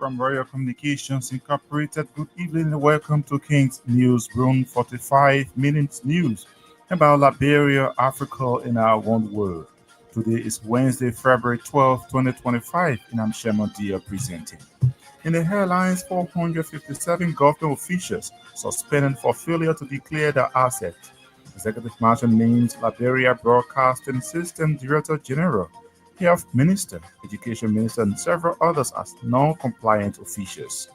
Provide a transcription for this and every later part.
from Royal Communications Incorporated. Good evening and welcome to King's News Room 45 minutes news about Liberia, Africa, and our one world. Today is Wednesday, February 12th, 2025, and I'm Shema Dia presenting. In the headlines, 457 government officials suspended for failure to declare their assets. Executive Mansion names Liberia Broadcasting System Director General, Health Minister, Education Minister, and several others as non-compliant officials.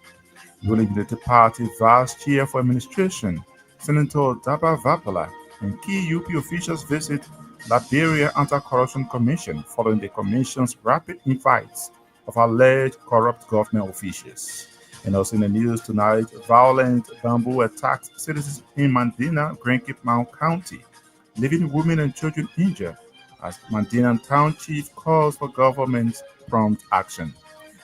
Ruling Unity Party Vice Chair for Administration, Senator Daba Vapala, and key UP officials visit Liberia Anti-Corruption Commission following the Commission's rapid invites of alleged corrupt government officials. And also in the news tonight, violent bamboo attacks citizens in Mandina, Grand Cape Mount County, leaving women and children injured as Mandina Town Chief calls for government prompt action.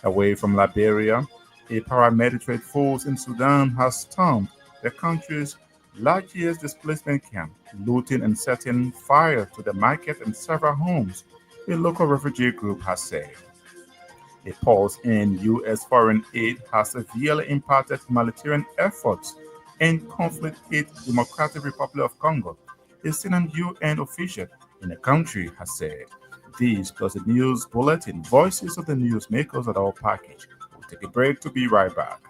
Away from Liberia, a paramilitary force in Sudan has stormed the country's largest displacement camp, looting and setting fire to the market and several homes, a local refugee group has said. A pause in U.S. foreign aid has severely impacted humanitarian efforts in conflict-hit Democratic Republic of Congo, a senior UN official in the country has said. These plus the news bulletin, voices of the newsmakers at our package. We'll take a break to be right back.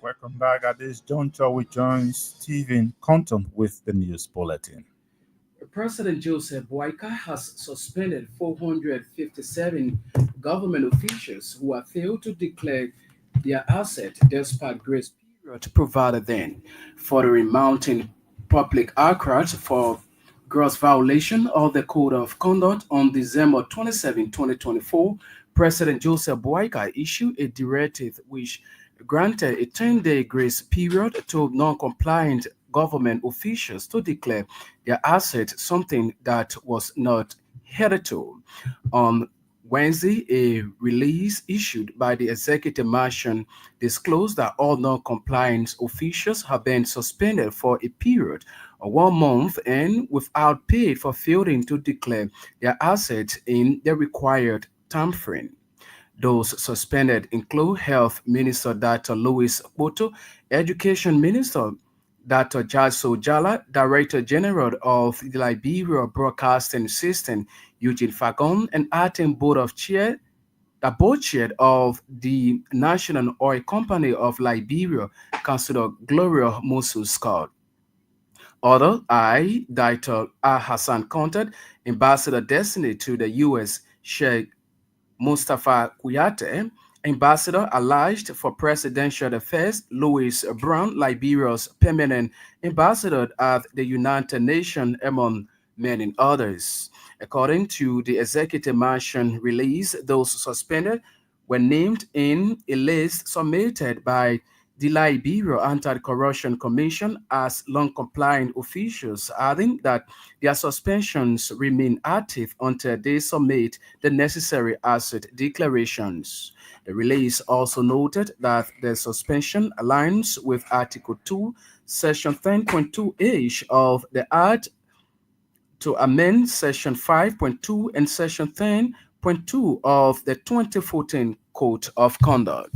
Welcome back. At this juncture, we join Stephen Compton with the news bulletin. President Joseph Boyka has suspended 457 government officials who have failed to declare their assets despite grace period provided then, furthering mounting public outcries for gross violation of the Code of Conduct. On December 27, 2024, President Joseph Boyka issued a directive which granted a 10-day grace period to non-compliant government officials to declare their assets, something that was not adhered to. On Wednesday, a release issued by the executive mansion disclosed that all non-compliant officials have been suspended for a period of 1 month and without pay for failing to declare their assets in the required time frame. Those suspended include Health Minister Dr. Louis Boto, Education Minister Dr. Jaso Jala, Director General of the Liberia Broadcasting System, Eugene Fagon, and acting board chair of the National Oil Company of Liberia, Councilor Gloria Musu Scott. Other Dr. Hassan Content, Ambassador Destiny to the U.S., Sheikh Mustafa Kuyate, Ambassador alleged for Presidential Affairs, Louis Brown, Liberia's permanent ambassador at the United Nations, among many others. According to the Executive Mansion release, those suspended were named in a list submitted by the Liberia Anti-Corruption Commission as non-compliant officials, adding that their suspensions remain active until they submit the necessary asset declarations. The release also noted that the suspension aligns with Article 2, Section 10.2H of the Act to amend Section 5.2 and Section 10.2 of the 2014 Code of Conduct.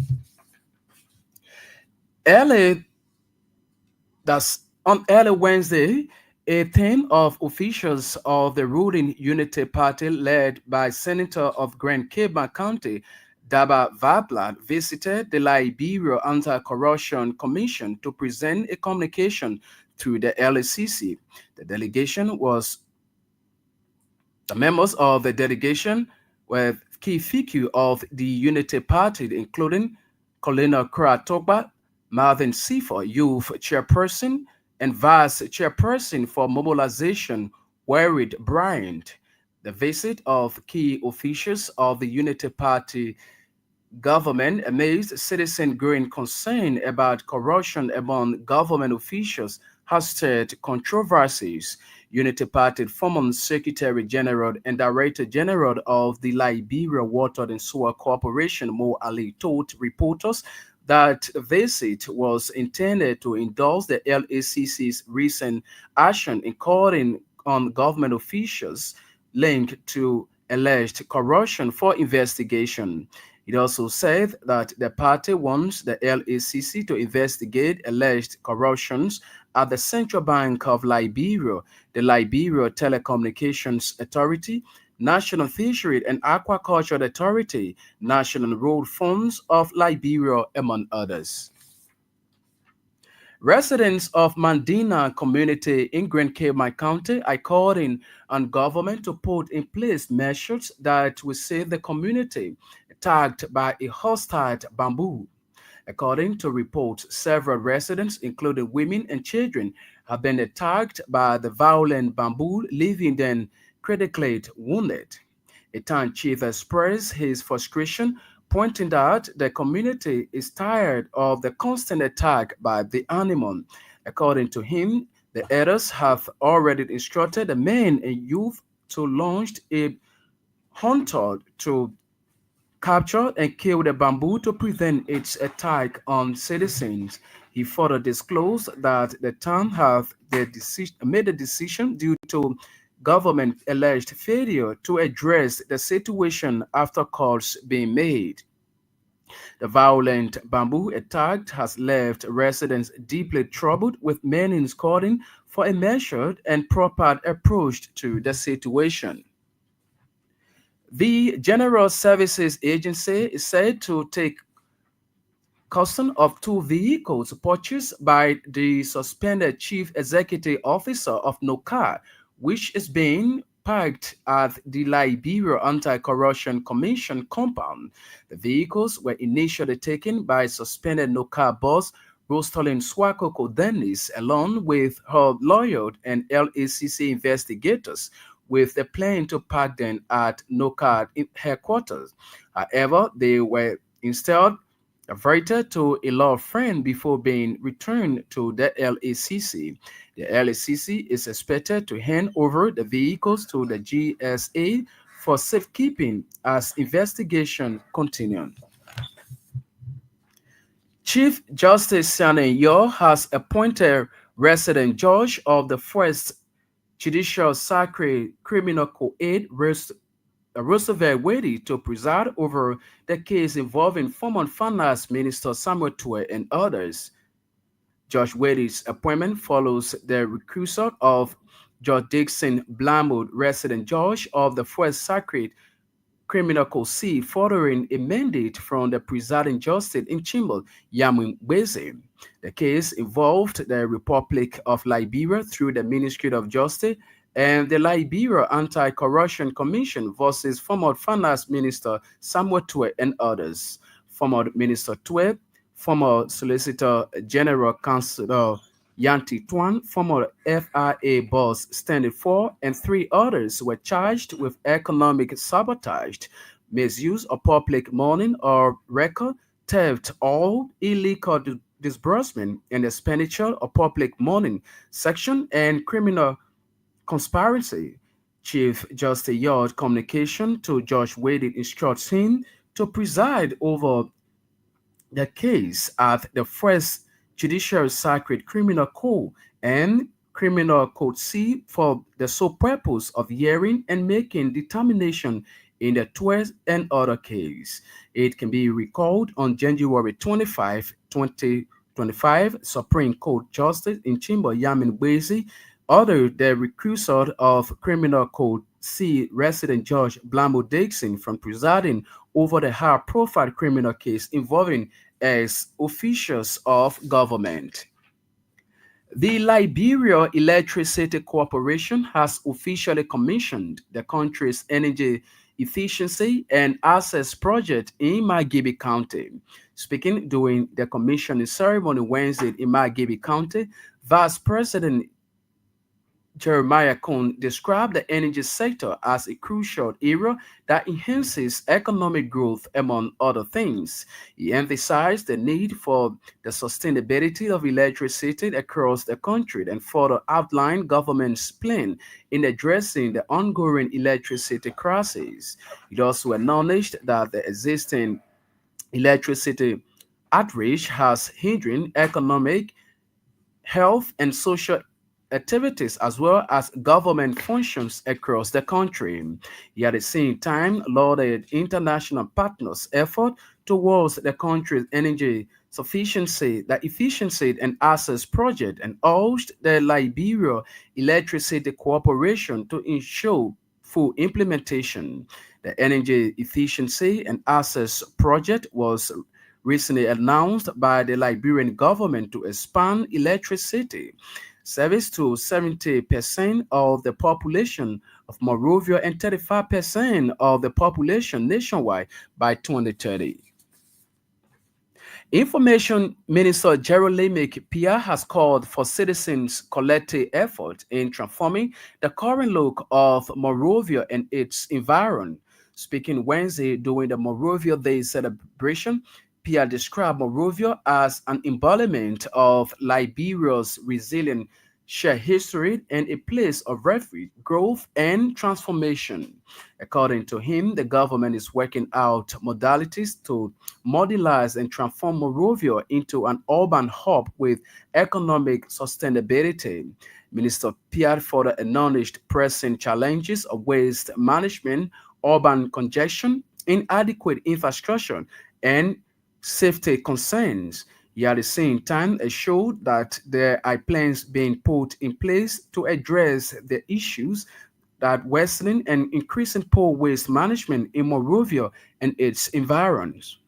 Early Wednesday, a team of officials of the ruling Unity Party, led by Senator of Grand Cape County, Daba Vapla, visited the Liberia Anti-Corruption Commission to present a communication to the LACC. The members of the delegation were key figures of the Unity Party, including Colonel Kra Togba, Marvin Seafor, Youth Chairperson, and Vice Chairperson for Mobilization, Warwick Bryant. The visit of key officials of the Unity Party government amazed citizens growing concern about corruption among government officials has stirred controversies. Unity Party former Secretary General and Director General of the Liberia Water and Sewer Corporation, Mo Ali, told reporters that the visit was intended to endorse the LACC's recent action in calling on government officials linked to alleged corruption for investigation. It also said that the party wants the LACC to investigate alleged corruptions at the Central Bank of Liberia, the Liberia Telecommunications Authority, National Fishery and Aquaculture Authority, National Road Funds of Liberia, among others. Residents of Mandina community in Grand Cape County are calling on government to put in place measures that will save the community attacked by a hostile bamboo. According to reports, several residents, including women and children, have been attacked by the violent bamboo, leaving them critically wounded. A town chief expressed his frustration, pointing out the community is tired of the constant attack by the animal. According to him, the elders have already instructed the men and youth to launch a hunt to capture and kill the bamboo to prevent its attack on citizens. He further disclosed that the town have made the decision due to government alleged failure to address the situation after calls being made. The violent bamboo attack has left residents deeply troubled, with many calling for a measured and proper approach to the situation. The General Services Agency is said to take custom of two vehicles purchased by the suspended chief executive officer of NOCA, which is being parked at the Liberia Anti-Corruption Commission compound. The vehicles were initially taken by suspended NOCA boss Rosalind Swakoko Dennis, along with her lawyer and LACC investigators, with the plan to park them at NOCA headquarters. However, they were instead diverted to a law firm before being returned to the LACC. The LACC is expected to hand over the vehicles to the GSA for safekeeping as investigation continues. Chief Justice Sianen Yo has appointed resident judge of the First Judicial Circuit Criminal Court Roosevelt Wade to preside over the case involving former Finance Minister Samuel Tuer and others. Judge Wade's appointment follows the recusal of Judge Dixon Blamwood, resident judge of the First Circuit Criminal Code C, following a mandate from the presiding justice in Chimble, Yamin Beze. The case involved the Republic of Liberia through the Ministry of Justice and the Liberia Anti-Corruption Commission versus former Finance Minister Samuel Tuer and others. Former Minister Tuer, former Solicitor General Counsel Yanti Tuan, former FIA boss Stanley Ford, and three others were charged with economic sabotage, misuse of public money or record, theft or illegal disbursement and expenditure of public money, section, and criminal conspiracy. Chief Justice Yard Communication to Judge Wade instructs him to preside over the case at the First Judicial Circuit Criminal Court and Criminal Code C for the sole purpose of hearing and making determination in the 12th and other case. It can be recalled on January 25, 2025, Supreme Court Justice in Chimbo Yamin Bwezi ordered the recusal of Criminal Code C resident Judge Blamo Dixon from presiding over the high-profile criminal case involving ex-officials of government. The Liberia Electricity Corporation has officially commissioned the country's energy efficiency and access project in Magibi County. Speaking during the commissioning ceremony Wednesday in Magibi County, Vice President Jeremiah Kuhn described the energy sector as a crucial area that enhances economic growth, among other things. He emphasized the need for the sustainability of electricity across the country and further outlined government's plan in addressing the ongoing electricity crisis. It also acknowledged that the existing electricity outrage has hindering economic health and social activities as well as government functions across the country. Yet at the same time, lauded international partners' effort towards the country's energy sufficiency, the efficiency and access project, and urged the Liberia Electricity Corporation to ensure full implementation. The energy efficiency and access project was recently announced by the Liberian government to expand electricity service to 70% of the population of Monrovia and 35% of the population nationwide by 2030. Information Minister Jeremy Pia has called for citizens' collective effort in transforming the current look of Monrovia and its environment. Speaking Wednesday during the Monrovia Day celebration, Pia described Monrovia as an embodiment of Liberia's resilient shared history and a place of refuge, growth, and transformation. According to him, the government is working out modalities to modernize and transform Monrovia into an urban hub with economic sustainability. Minister Pierre further acknowledged pressing challenges of waste management, urban congestion, inadequate infrastructure, and safety concerns. Yet at the same time, assured that there are plans being put in place to address the issues that worsening and increasing poor waste management in Monrovia and its environs.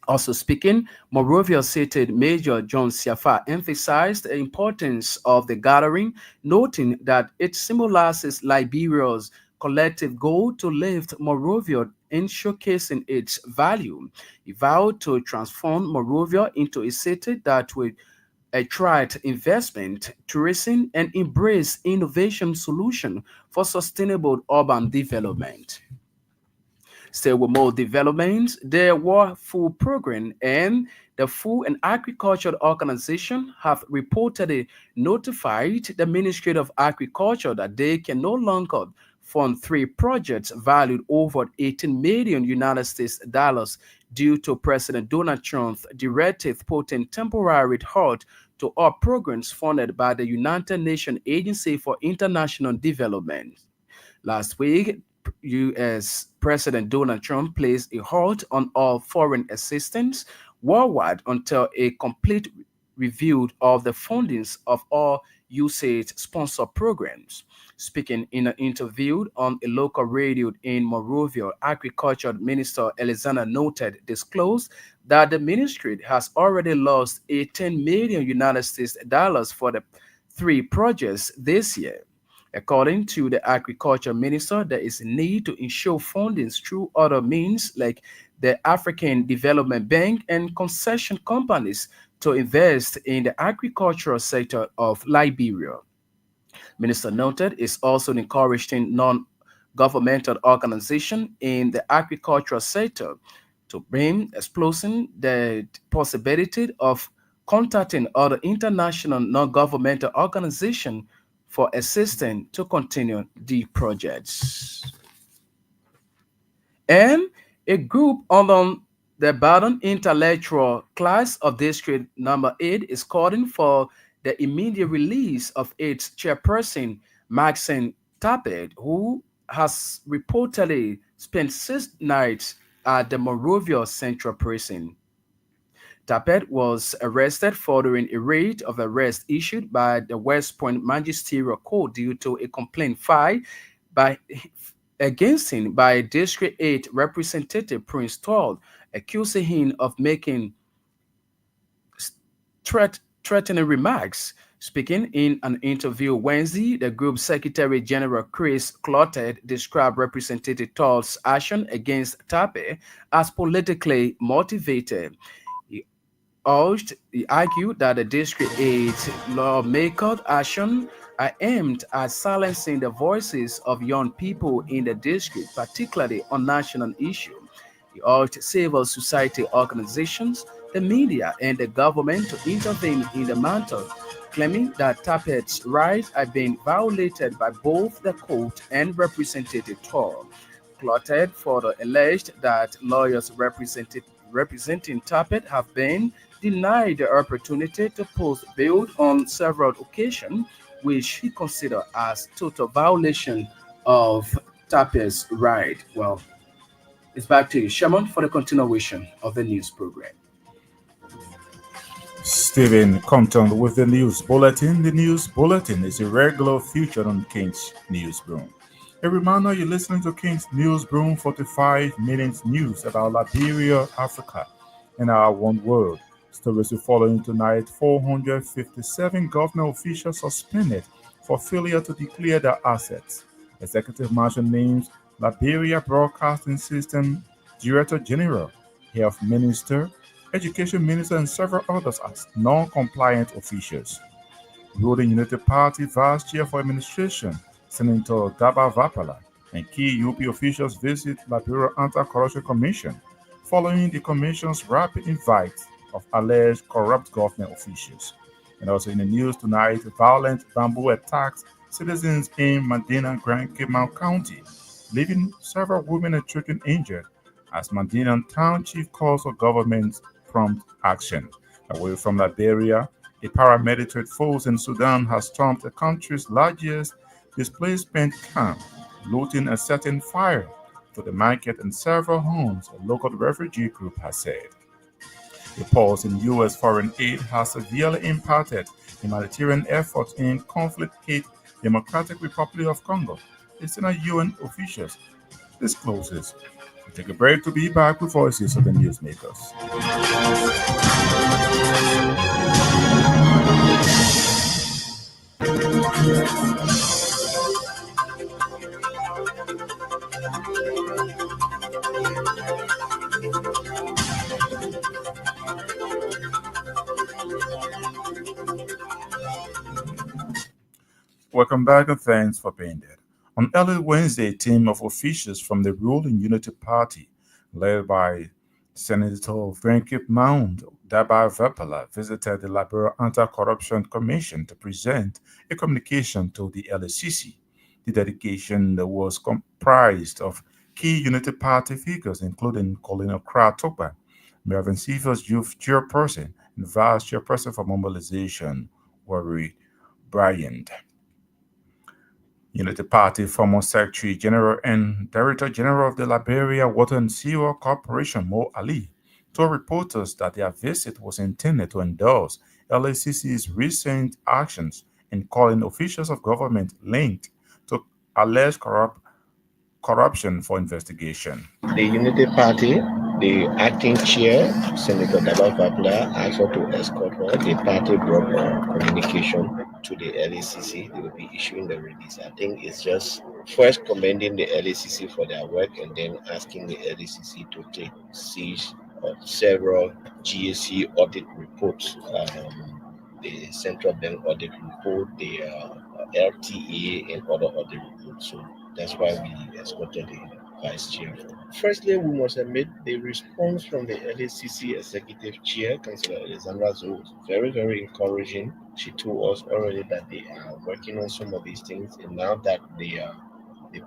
Also speaking, Monrovia City Major John Siafa emphasized the importance of the gathering, noting that it symbolizes Liberia's collective goal to lift Monrovia in showcasing its value. He vowed to transform Monrovia into a city that will attract investment, tourism, and embrace innovation solutions for sustainable urban development. Still with more developments, there were food program and the Food and Agriculture Organization have reportedly notified the Ministry of Agriculture that they can no longer fund three projects valued over 18 million United States dollars due to President Donald Trump's directive putting temporary halt to all programs funded by the United Nations Agency for International Development. Last week, U.S. President Donald Trump placed a halt on all foreign assistance worldwide until a complete review of the fundings of all USAID sponsored programs. Speaking in an interview on a local radio in Monrovia, Agriculture Minister Alexander noted disclosed that the ministry has already lost 18 million United States dollars for the three projects this year. According to the agriculture minister, there is a need to ensure fundings through other means like the African Development Bank and concession companies to invest in the agricultural sector of Liberia. Minister noted is also encouraging non-governmental organizations in the agricultural sector to bring exploring the possibility of contacting other international non-governmental organizations for assistance to continue the projects. And a group under the Baton intellectual class of District Number 8 is calling for the immediate release of its chairperson, Maxine Tappet, who has reportedly spent 6 nights at the Monrovia Central Prison. Tappet was arrested following a raid of arrest issued by the West Point Magisterial Court due to a complaint filed by against him by District 8 Representative Prince Todd, accusing him of making threatening remarks. Speaking in an interview Wednesday, the group's Secretary General Chris Clotet described Representative Todd's action against Tappet as politically motivated. He argued that the District 8 lawmakers' action are aimed at silencing the voices of young people in the district, particularly on national issues. He urged civil society organizations, the media, and the government to intervene in the matter, claiming that Tapet's rights are being violated by both the court and Representative Tor. Clotet further alleged that lawyers representing Tappet have been denied the opportunity to post bail on several occasions, which he considered as total violation of Tappet's right. Well, it's back to you, Shaman, for the continuation of the news program. Stephen Compton with the news bulletin. The news bulletin is a regular feature on King's Newsroom. A reminder you're listening to King's Newsroom 45 minutes news about Liberia, Africa, and our one world. Stories we following tonight: 457 government officials suspended for failure to declare their assets. Executive Marshal names Liberia Broadcasting System Director General, Health Minister, Education Minister, and several others as non compliant officials. Ruling United Party Vice Chair for Administration, Senator Daba Vapala, and key UP officials visit Liberia Anti-Corruption Commission following the Commission's rapid invite of alleged corrupt government officials. And also in the news tonight, violent bamboo attacks citizens in Medina Grand Cape County, leaving several women and children injured as Medina Town Chief calls for government prompt action. Away from Liberia, the paramilitary force in Sudan has stormed the country's largest displacement camp, looting and setting fire to the market and several homes, a local refugee group has said. A pause in U.S. foreign aid has severely impacted humanitarian efforts in conflict-hit Democratic Republic of Congo. A senior UN officials discloses. We take a break to be back with voices of the newsmakers. Welcome back and thanks for being there. On early Wednesday, a team of officials from the ruling Unity Party, led by Senator Frankie Mount Dabar Vepala, visited the Liberia Anti-Corruption Commission to present a communication to the LACC. The delegation was comprised of key Unity Party figures, including Colonel Kratokba, Mervyn Sivers Youth Chairperson, and Vice Chairperson for Mobilization, Worry Bryant. Unity Party former Secretary General and Director General of the Liberia Water and Sewer Corporation, Mo Ali, told reporters that their visit was intended to endorse LACC's recent actions in calling officials of government linked to alleged corruption for investigation. The Unity Party, the acting chair, Senator Daba Vabla, asked her to escort her. The party brought a communication to the LACC. They will be issuing the release. I think it's just first commending the LACC for their work and then asking the LACC to take siege of several GSC audit reports. The central bank audit report, the LTA, and other audit reports. So that's why we escorted the vice chair. Firstly, we must admit the response from the LACC executive chair, Councillor Alexandra Zoe, was very, very encouraging. She told us already that they are working on some of these things, and now that the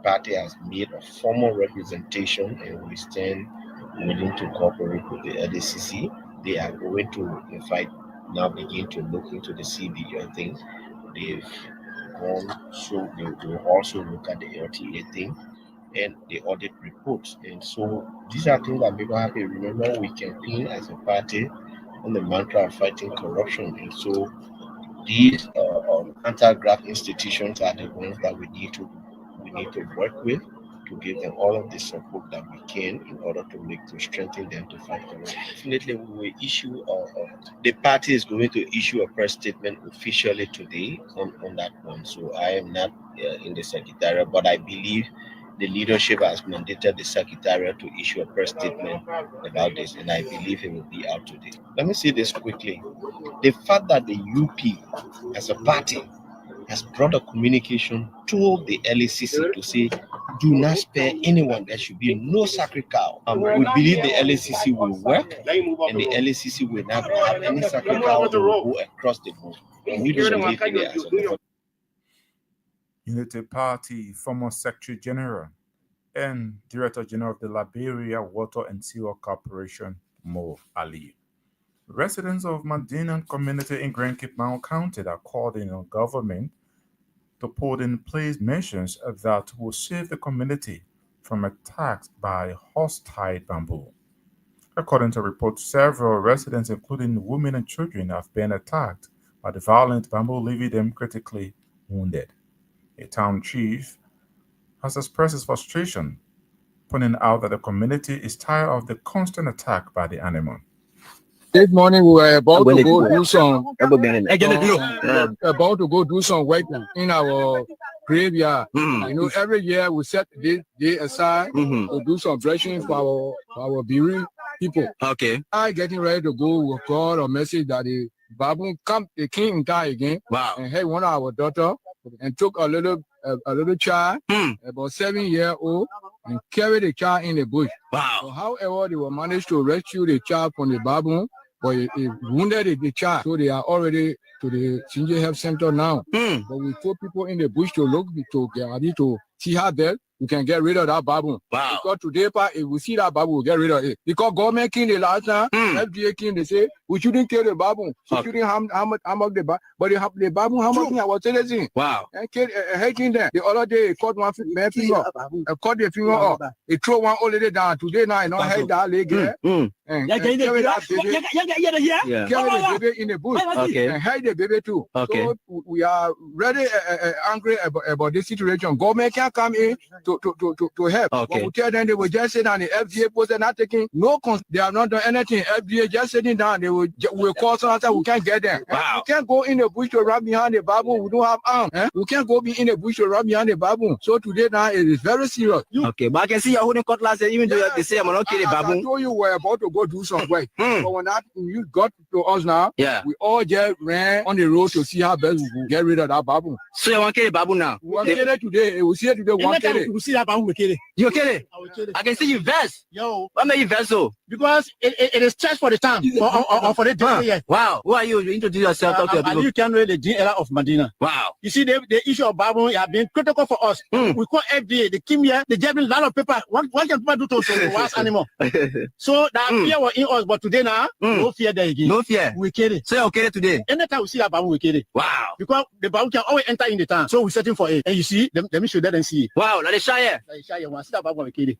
party has made a formal representation and we stand willing to cooperate with the LACC, they are going to, in fact, now begin to look into the CBO thing. They've gone, so they will also look at the LTA thing and the audit reports. And so these are things that make us happy. Remember, we campaign as a party on the mantra of fighting corruption. And so these anti-graft institutions are the ones that we need to work with to give them all of the support that we can in order to strengthen them to fight corruption. Definitely, we will issue the party is going to issue a press statement officially today on that one. So I am not in the secretariat, but I believe The leadership has mandated the Secretariat to issue a press statement about this, and I believe it will be out today. Let me say this quickly. The fact that the UP as a party has brought a communication to the LACC to say, do not spare anyone. There should be no sacred cow. We believe the LACC will work, and the LACC will not have any sacred cow to go across the board. And we don't believe in it as a government. Unity Party former Secretary General and Director General of the Liberia Water and Sewer Corporation, Mo Ali. Residents of Mandinan community in Grand Cape Mount County are calling on government to put in place measures that will save the community from attacks by hostile bamboo. According to reports, several residents, including women and children, have been attacked by the violent bamboo, leaving them critically wounded. A town chief has expressed his frustration, pointing out that the community is tired of the constant attack by the animal. This morning we were about to go do some work in our graveyard. You know, every year we set this day aside to do some dressing for our bereaved people. Okay. I getting ready to go. We got a message that the baboon they came in town again. Wow. And had one of our daughter and took a little child, about 7-year-old, and carried the child in the bush. Wow. So however, they were managed to rescue the child from the baboon, but it wounded the child. So they are already to the Sinja Health Center now. But we told people in the bush to look to get ready to see how that we can get rid of that baboon. Wow. Because today, if we see that baboon, we'll get rid of it. Because government came the last time, FDA came, they say, we shouldn't kill the baboon. We shouldn't harm the baboon. But the baboon, how much our citizen? Wow. And hating them. The other day, he caught one man finger. Cut the finger off. He threw one old lady down. Today, now, I don't hate that leg. And carry that baby in the bush. Okay. And hide the baby too. Okay. So we are really angry about this situation. Government can come in to help. Okay. But we tell them they will just sit down. The FDA post and not taking no they have not done anything. FDA just sitting down. They will call someone and we can't get them. Wow. We can't go in the bush to run behind the baboon. We don't have arms. We can't go in the bush to run behind the baboon. So today now it is very serious. Okay, but I can see you're holding cutlass, even though they say I'm not killing baboon. I told you we're about to go do some work. But when you got to us now, we all just ran on the road to see how best we will get rid of that baboon. So you want to kill the baboon now? We want to kill it today. We see it today. We want to kill it. We see that baboon, we kill it. You kill it? I will kill it. I can see you vest. Yo. Why made you vest so? Because it is charged for the time or for the day. Yes. Wow. Who are you? You introduce yourself. Talk to people. You can read the gene era of Medina. Wow. You see, the issue of baboon have been critical for us. We call FDA. They came here. They gave me a lot of paper. What can people do to us animal? So that fear was in us, but today now, no fear there again. No fear. We kill it. So you're okay today? Anytime we see that baboon, we kill it. Wow. Because the baboon can always enter in the town. So we're searching for it. And you see, let me show that and see it. Wow. Let it shy. Like, you want to see that baboon, we kill it.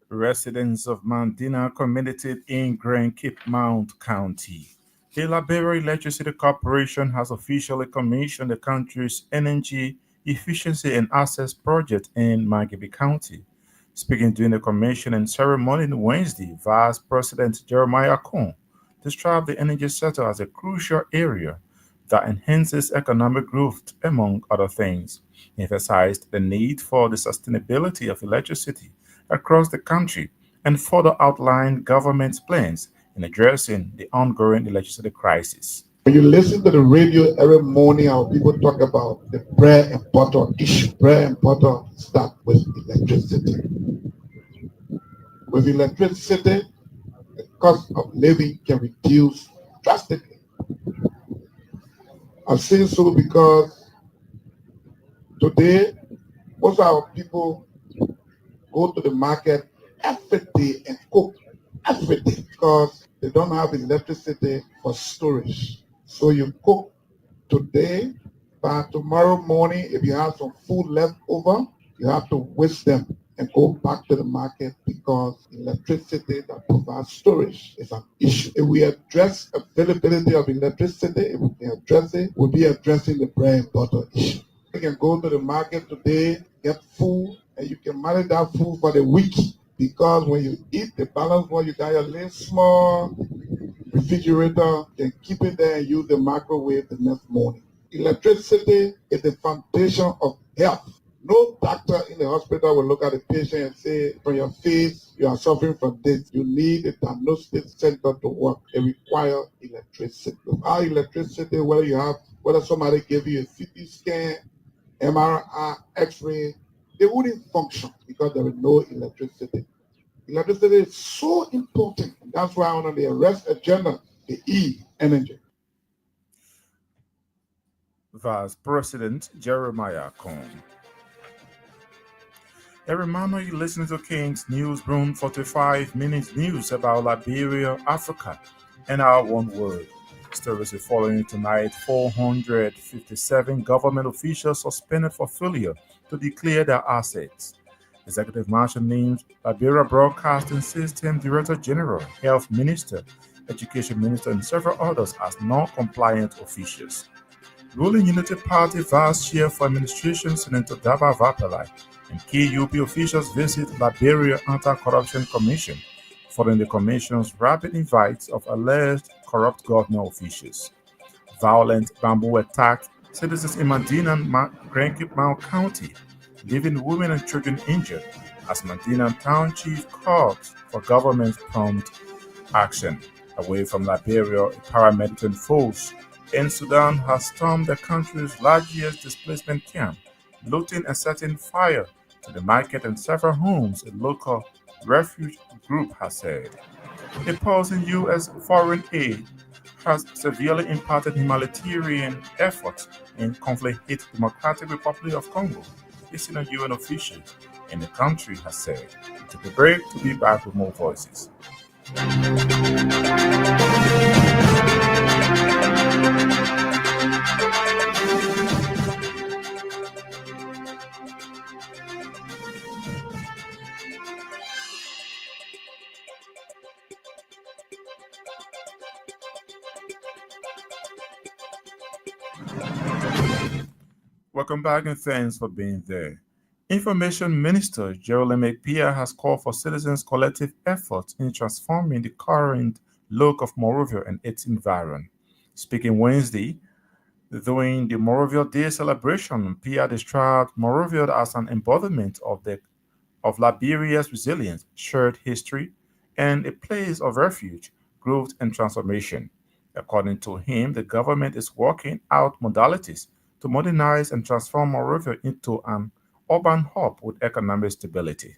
Residents of Mandina community in Grand Cape Mount County. The Liberia Electricity Corporation has officially commissioned the country's energy efficiency and access project in Magabe County. Speaking during the commissioning ceremony on Wednesday, Vice President Jeremiah Kuhn described the energy sector as a crucial area that enhances economic growth, among other things. He emphasized the need for the sustainability of electricity across the country and further outlined government's plans in addressing the ongoing electricity crisis. When you listen to the radio every morning, our people talk about the bread and butter issue. Bread and butter start with electricity. With electricity, the cost of living can reduce drastically. I'm saying so because today, most of our people go to the market every day and cook every day because they don't have electricity for storage. So you cook today, by tomorrow morning, if you have some food left over, you have to waste them and go back to the market because electricity that provides storage is an issue. If we address availability of electricity, if we can address it, we'll be addressing the bread and butter issue. You can go to the market today, get food, and you can manage that food for the week because when you eat the balance one, you got your little small refrigerator, then keep it there and use the microwave the next morning. Electricity is the foundation of health. No doctor in the hospital will look at the patient and say, from your face, you are suffering from this. You need a diagnostic center to work. It requires electricity. Without electricity, whether somebody gave you a CT scan, MRI, X-ray, they wouldn't function because there is no electricity. Electricity is so important. That's why on the arrest agenda, the E, energy. Vice President Jeremiah Cohn. A reminder you listen to King's Newsroom 45 minutes news about Liberia, Africa, and our one world. Stories are following tonight. 457 government officials suspended for failure to declare their assets. Executive Marshal names Liberia Broadcasting System Director General, Health Minister, Education Minister, and several others as non-compliant officials. Ruling Unity Party Vice Chair for Administration Senator Daba Vapelai and key UP officials visit Liberia Anti-Corruption Commission following the Commission's rapid invites of alleged corrupt government officials. Violent bamboo attacked citizens in Medina and Mount County, leaving women and children injured as Medina Town Chief called for government's prompt action. Away from Liberia, a paramilitary force in Sudan has stormed the country's largest displacement camp, looting and setting fire to the market and several homes, a local refuge group has said. A pause in U.S. foreign aid has severely impacted humanitarian efforts in conflict-hit Democratic Republic of Congo, a senior UN official in the country has said. We took a break to be back with more voices. Welcome back and thanks for being there. Information Minister Geraldine McPeer has called for citizens' collective efforts in transforming the current look of Monrovia and its environment. Speaking Wednesday, during the Monrovia Day celebration, Pia described Monrovia as an embodiment of Liberia's resilience, shared history, and a place of refuge, growth, and transformation. According to him, the government is working out modalities to modernize and transform Monrovia into an urban hub with economic stability.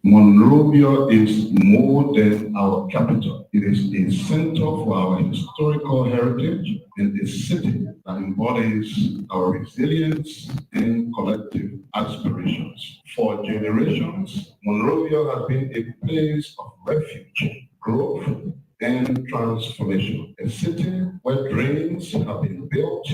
Monrovia is more than our capital. It is a center for our historical heritage and a city that embodies our resilience and collective aspirations. For generations, Monrovia has been a place of refuge, growth, and transformation. A city where dreams have been built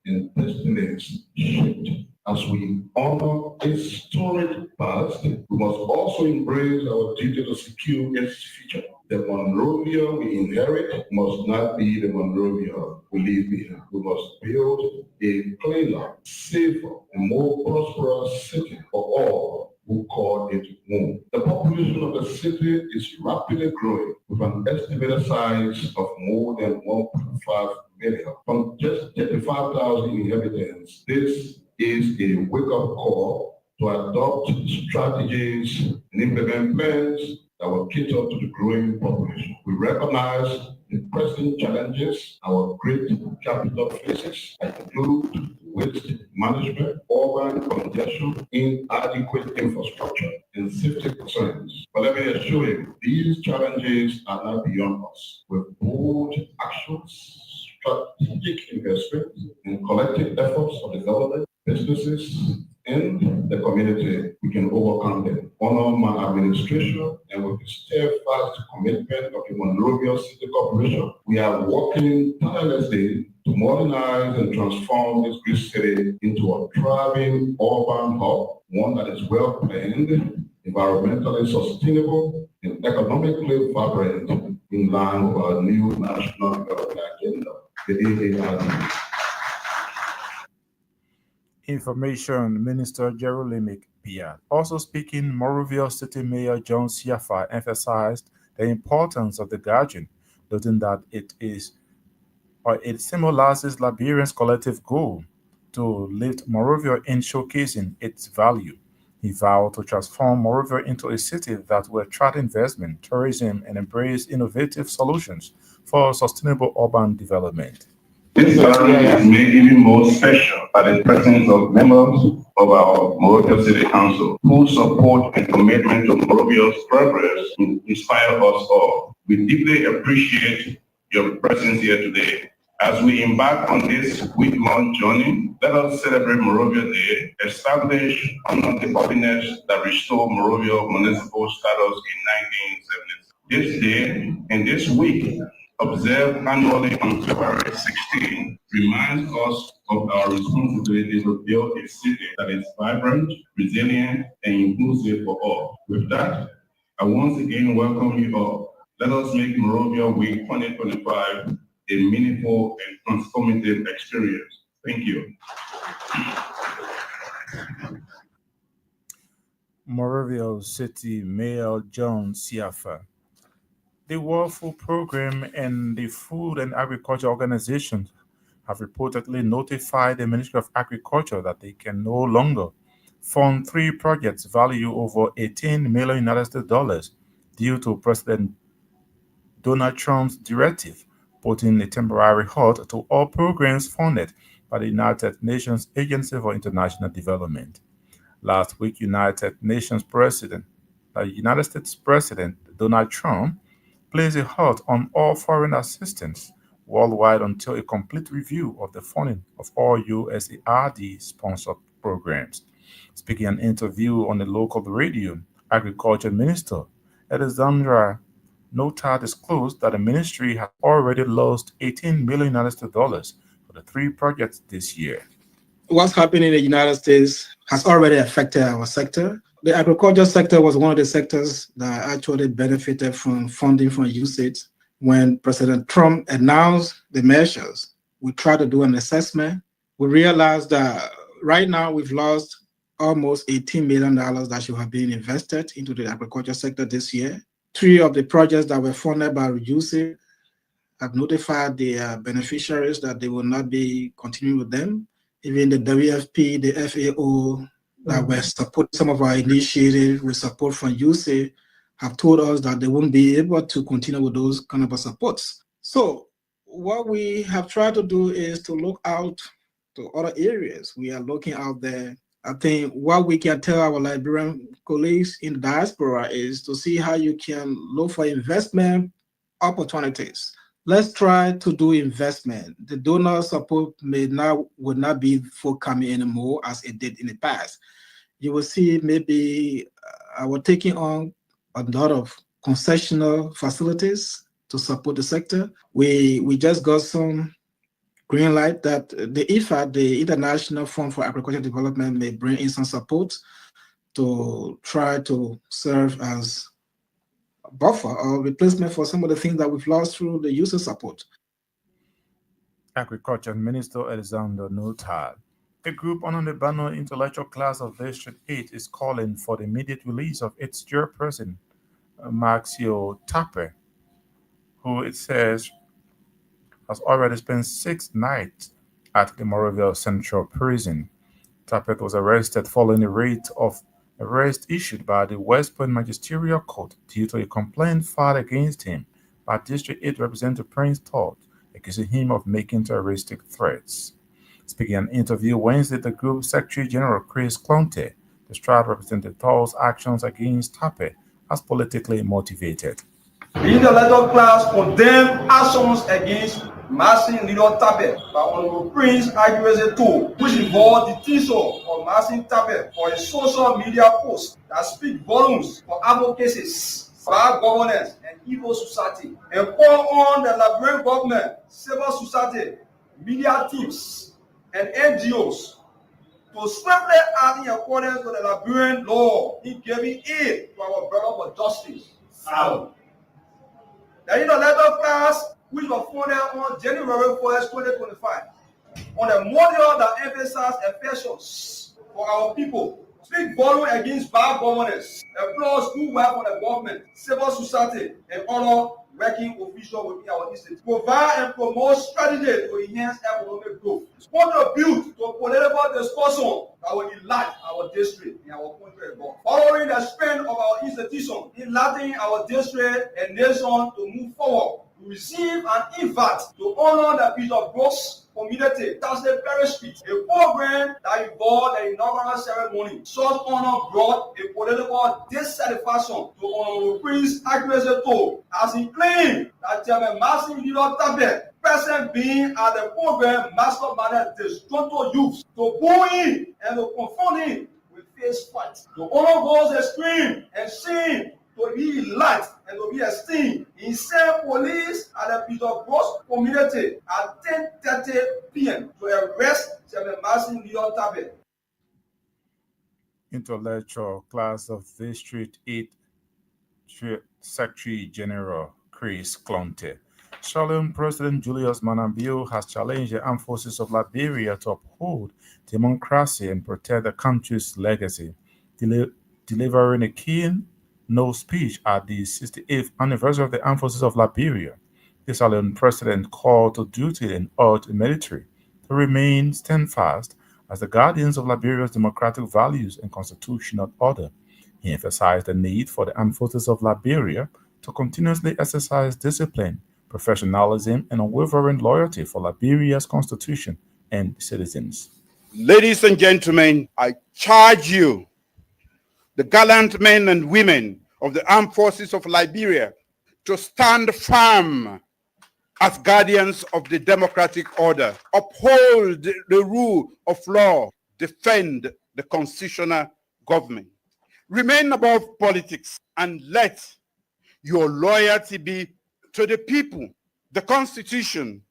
and destinies shaped. As we honor its storied past, we must also embrace our duty to secure its future. The Monrovia we inherit must not be the Monrovia we leave behind. We must build a cleaner, safer, and more prosperous city for all who call it home. The population of the city is rapidly growing with an estimated size of more than 1.5 million. From just 35,000 inhabitants, this is a wake-up call to adopt strategies and implement plans that will cater to the growing population. We recognize the pressing challenges our great capital faces that include waste management, urban congestion, inadequate infrastructure, and safety concerns. But let me assure you, these challenges are not beyond us. With bold actions, strategic investment, and collective efforts of the government, businesses, and the community, we can overcome them. Honor my administration and with the steadfast commitment of the Monrovia City Corporation, we are working tirelessly to modernize and transform this great city into a thriving urban hub, one that is well planned, environmentally sustainable, and economically vibrant in line with our new national development agenda, the AARD. Information Minister Geraldine McPeer. Also speaking, Monrovia City Mayor John Siafa emphasized the importance of the gathering, noting that it symbolizes Liberians' collective goal to lift Monrovia in showcasing its value. He vowed to transform Monrovia into a city that will attract investment, tourism, and embrace innovative solutions for sustainable urban development. This gathering is made even more special by the presence of members of our Monrovia City Council whose support and commitment to Monrovia's progress inspire us all. We deeply appreciate your presence here today. As we embark on this week-long journey, let us celebrate Monrovia Day, establish honor the ordinance that restored Monrovia municipal status in 1970. This day and this week, observed annually on February 16, reminds us of our responsibility to build a city that is vibrant, resilient, and inclusive for all. With that, I once again welcome you all. Let us make Monrovia Week 2025 a meaningful and transformative experience. Thank you. Monrovia City Mayor John Siafa. The World Food Program and the Food and Agriculture Organization have reportedly notified the Ministry of Agriculture that they can no longer fund three projects valued over $18 million United States dollars due to President Donald Trump's directive, putting a temporary halt to all programs funded by the United Nations Agency for International Development. Last week, United States President Donald Trump placed a halt on all foreign assistance worldwide until a complete review of the funding of all USAID-sponsored programs. Speaking in an interview on the local radio, Agriculture Minister Alexandra Nota disclosed that the ministry has already lost $18 million United dollars for the three projects this year. What's happening in the United States has already affected our sector. The agriculture sector was one of the sectors that actually benefited from funding from USAID. When President Trump announced the measures, we tried to do an assessment. We realized that right now we've lost almost $18 million that should have been invested into the agriculture sector this year. Three of the projects that were funded by USAID have notified the beneficiaries that they will not be continuing with them. Even the WFP, the FAO, that were supporting some of our initiatives with support from USAID, have told us that they won't be able to continue with those kind of supports. So what we have tried to do is to look out to other areas. We are looking out there. I think what we can tell our Liberian colleagues in the diaspora is to see how you can look for investment opportunities. Let's try to do investment. The donor support would not be forthcoming anymore as it did in the past. You will see maybe we're taking on a lot of concessional facilities to support the sector. We just got some green light that the IFAD, the International Fund for Agricultural Development, may bring in some support to try to serve as a buffer or replacement for some of the things that we've lost through the user support. Agriculture Minister Alexander Notal. A group under the banner Intellectual Class of District 8 is calling for the immediate release of its chairperson, Maxio Tape, who it says has already spent 6 nights at the Monrovia Central Prison. Tapet was arrested following a writ of arrest issued by the West Point Magisterial Court due to a complaint filed against him by District 8 Representative Prince Todd, accusing him of making terroristic threats. Speaking in an interview Wednesday, the group Secretary General Chris Clonte described Representative Todd's actions against Tape as politically motivated. The intellectual class condemned actions against Marcin Leader Tape by Honorable Prince Aggressive 2, which involved the teaser of Marcin Tape for a social media post that speak volumes for advocacies, bad governance, and evil society, and call on the Liberian government, civil society, media teams, and NGOs to swiftly act in accordance with the Liberian law in giving aid to our brother for justice. The intellectual class, which was founded on January 1st, 2025, on a model that emphasizes affections for our people, speak volume against bad governance, employs good work for the government, civil society, and other working officials within our institute. Provide and promote strategies to enhance economic growth. Contribute to political discussion that will enlarge our district and our country abroad. Following the strength of our institution, enlarging our district and nation to move forward, to receive and invite to honor the peace of God's community. That's the parish street, a program that involved the inaugural ceremony. Such honor brought a political dissatisfaction to Honorable Prince Agrezeto, as he claimed that Chairman Martin Luther Tabet, present being at the program, masterminded disgruntled youth to boo in and to confront him with fierce fight. The honor goes extreme and seen to be liked and to be esteemed. He sent police at the Peace of God's community at 10:30 p.m. to arrest Chairman Martin Luther Tabet. Intellectual class of District 8 Secretary General Chris Clonte. Shalom President Julius Maada has challenged the armed forces of Liberia to uphold democracy and protect the country's legacy, delivering a keynote speech at the 68th anniversary of the Armed Forces of Liberia. The Salian president called to duty and urged the military to remain steadfast as the guardians of Liberia's democratic values and constitutional order. He emphasized the need for the armed forces of Liberia to continuously exercise discipline, professionalism, and unwavering loyalty for Liberia's constitution and citizens. Ladies and gentlemen, I charge you, the gallant men and women of the armed forces of Liberia, to stand firm as guardians of the democratic order, uphold the rule of law, defend the constitutional government, remain above politics, and let your loyalty be to the people, the Constitution,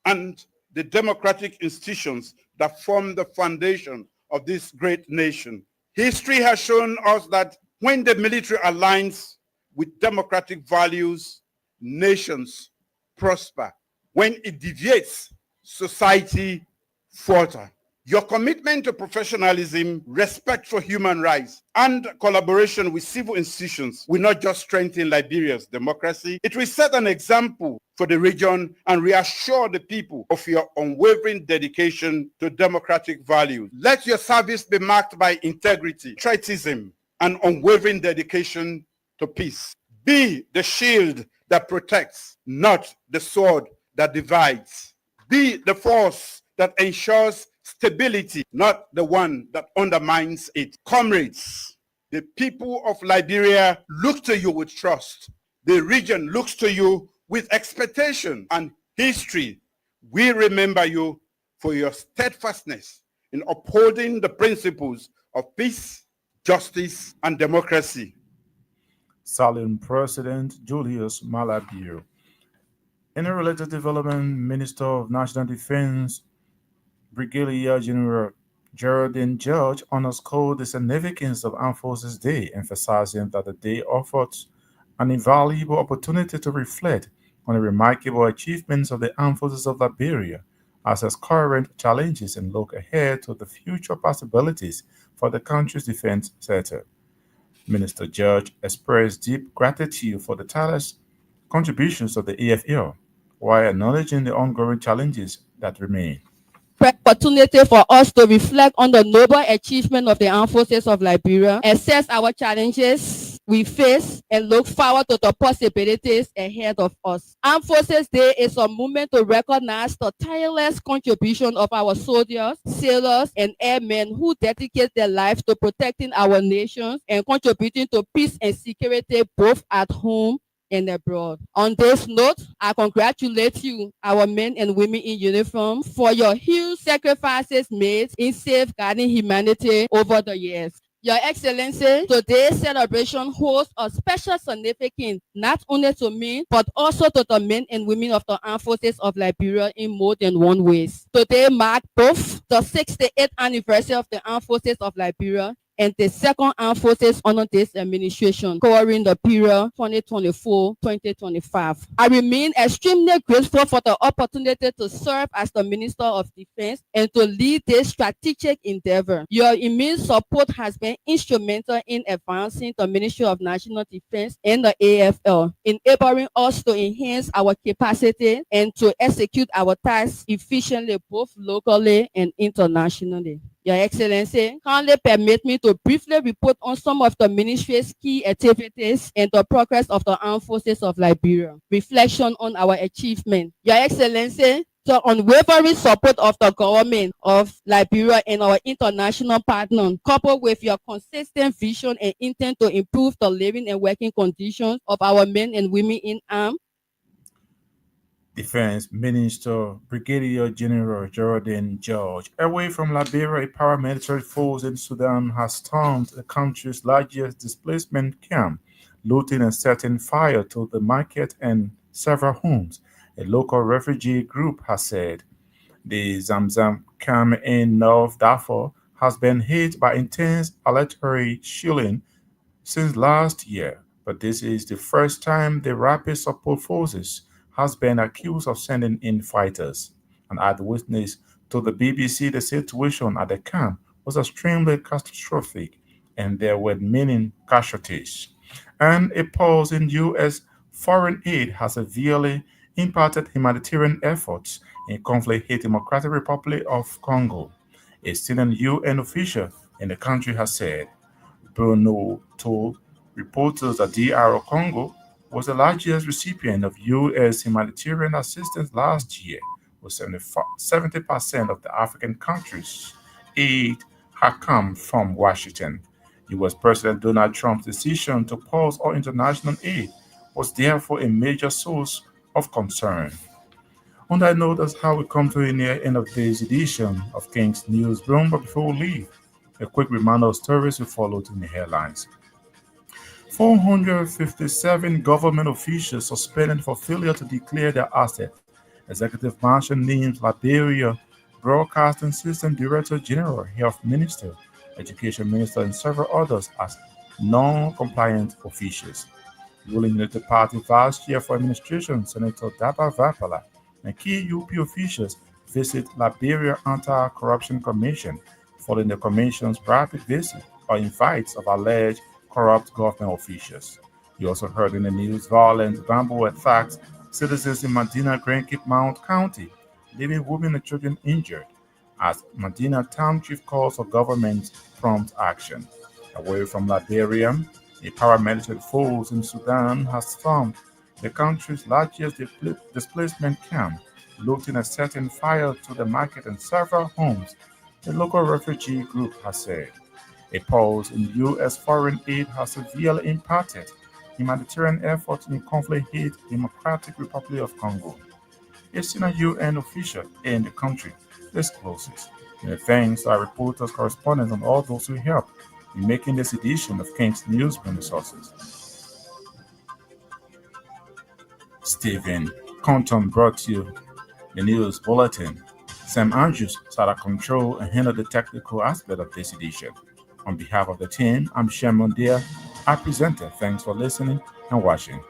and the democratic institutions that form the foundation of this great nation. History has shown us that when the military aligns with democratic values, nations prosper. When it deviates, society falter. Your commitment to professionalism, respect for human rights, and collaboration with civil institutions will not just strengthen Liberia's democracy, it will set an example for the region and reassure the people of your unwavering dedication to democratic values. Let your service be marked by integrity, patriotism, and unwavering dedication to peace. Be the shield that protects, not the sword that divides. Be the force that ensures stability, not the one that undermines it. Comrades, the people of Liberia look to you with trust. The region looks to you with expectation, and history will remember you for your steadfastness in upholding the principles of peace, justice, and democracy. Salian President Julius Maada. In a related development, Minister of National Defense Brigadier General Geraldine George underscored the significance of Armed Forces Day, emphasizing that the day offers an invaluable opportunity to reflect on the remarkable achievements of the Armed Forces of Liberia, assess current challenges, and look ahead to the future possibilities for the country's defense sector. Minister George expressed deep gratitude for the tireless contributions of the AFL, while acknowledging the ongoing challenges that remain. Opportunity for us to reflect on the noble achievement of the Armed Forces of Liberia, assess our challenges we face, and look forward to the possibilities ahead of us. Armed Forces Day is a moment to recognize the tireless contribution of our soldiers, sailors, and airmen who dedicate their lives to protecting our nations and contributing to peace and security both at home and abroad. On this note, I congratulate you, our men and women in uniform, for your huge sacrifices made in safeguarding humanity over the years. Your Excellency, today's celebration holds a special significance not only to me, but also to the men and women of the Armed Forces of Liberia in more than one ways. Today marks both the 68th anniversary of the Armed Forces of Liberia and the second armed forces under this administration covering the period 2024-2025. I remain extremely grateful for the opportunity to serve as the Minister of Defense and to lead this strategic endeavor. Your immense support has been instrumental in advancing the Ministry of National Defense and the AFL, enabling us to enhance our capacity and to execute our tasks efficiently both locally and internationally. Your Excellency, kindly permit me to briefly report on some of the ministry's key activities and the progress of the armed forces of Liberia. Reflection on our achievement. Your Excellency, the unwavering support of the government of Liberia and our international partners, coupled with your consistent vision and intent to improve the living and working conditions of our men and women in arms, Defense Minister Brigadier General Geraldine George. Away from Liberia, a paramilitary force in Sudan has stormed the country's largest displacement camp, looting and setting fire to the market and several homes, a local refugee group has said. The Zamzam camp in North Darfur has been hit by intense artillery shelling since last year, but this is the first time the Rapid Support Forces has been accused of sending in fighters. An eyewitness told the BBC the situation at the camp was extremely catastrophic and there were many casualties. And a pause in U.S. foreign aid has severely impacted humanitarian efforts in conflict-hit Democratic Republic of Congo. A senior UN official in the country has said. Bruno told reporters that DR Congo was the largest recipient of U.S. humanitarian assistance last year, with 70% of the African countries' aid had come from Washington. U.S. President Donald Trump's decision to pause all international aid was therefore a major source of concern. On that note, that's how we come to the near end of today's edition of King's Newsroom. But before we leave, a quick reminder of stories we followed in the headlines. 457 government officials suspended for failure to declare their assets. Executive Mansion names Liberia Broadcasting System Director General, Health Minister, Education Minister, and several others as non-compliant officials. Ruling Unity Party Vice Chair for Administration, Senator Daba Vapala, and key UP officials visit Liberia Anti-Corruption Commission following the Commission's rapid visit or invites of alleged corrupt government officials. You also heard in the news violent bamboo attacks citizens in Medina Grand Mount County, leaving women and children injured, as Medina Town Chief calls for government prompt action. Away from Liberia, a paramilitary force in Sudan has stormed the country's largest displacement camp, looting and setting fire to the market and several homes, the local refugee group has said. A pause in U.S. foreign aid has severely impacted humanitarian efforts in conflict-hit Democratic Republic of Congo. A senior UN official in the country discloses. Thanks to our reporters, correspondents, and all those who helped in making this edition of King's Newsroom Resources. Stephen Compton brought you the news bulletin. Sam Andrews sat at control and handled the technical aspect of this edition. On behalf of the team, I'm Shem Mondia, our presenter. Thanks for listening and watching.